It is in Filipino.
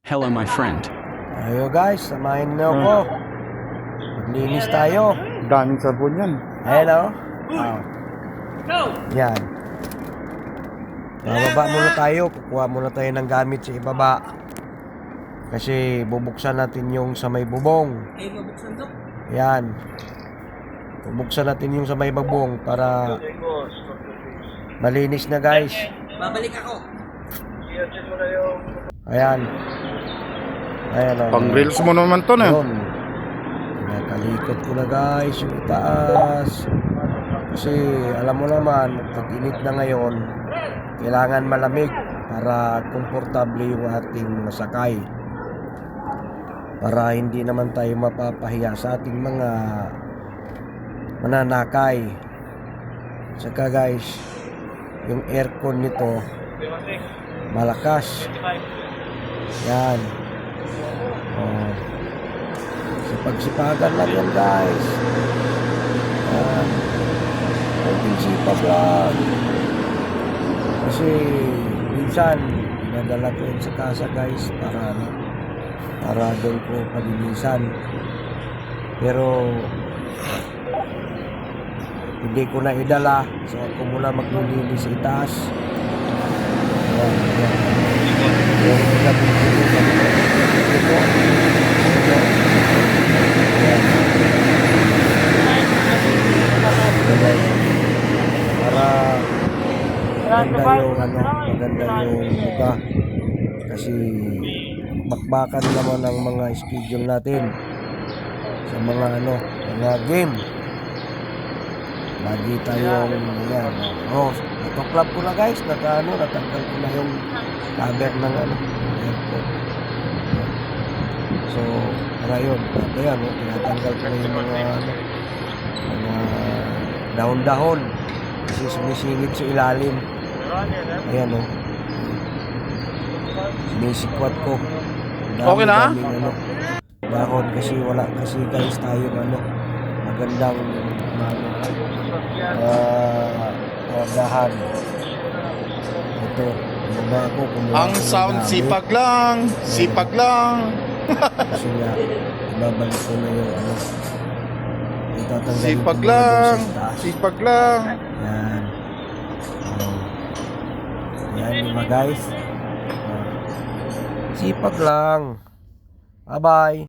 Hello, my friend. Ayo guys, samahin niyo ako. Maglinis tayo. Daming sabon yan. Ayan o. Yan. Bababa muna tayo. Kukuha muna tayo ng gamit sa ibaba. Kasi bubuksan natin yung sa may bubong. Yan. Bubuksan natin yung sa may bubong para malinis na guys. Babalik ako. Ayan. Ayan o. Pang reels mo naman to na. Yun. Nakalikot ko na guys yung itaas. Kasi alam mo naman, pag-init na ngayon, kailangan malamig para komportable yung ating masakay. Para hindi naman tayo mapapahiya sa ating mga mananakay. Saka guys, yung aircon nito malakas. Yan. Oh. Sipag-sipagan lang yan guys. Yan. Kunting sipag lang. Kasi minsan pinadala ko yun sa kasa guys para doon ko palinisan. Pero hindi ko na idala, so ako muna maglilinis sa itaas. Yan, yan. Yung gabi ko ito. Para maganda yung buka. Kasi bakbakan naman ang mga schedule natin sa mga mga game. Lagi tayong yan. Natuklap ko na guys, natanggal ko na yung cover ng airport. So, para yun, yan, tinatanggal ko na yung mga dahon-dahon kasi sumisingit sa ilalim. Ayan sinisikwat ko. Okay na? Dahon kasi wala kasi guys tayo magandang dahan. Ito, ako Ang sound sipag lang. Sipag lang. kasi nga ibabalik ko na yung itatanggalin Sipag ko muna lang. dun sa taas. Sipag lang. Yan. Yan diba guys? Sipag lang. Bye bye.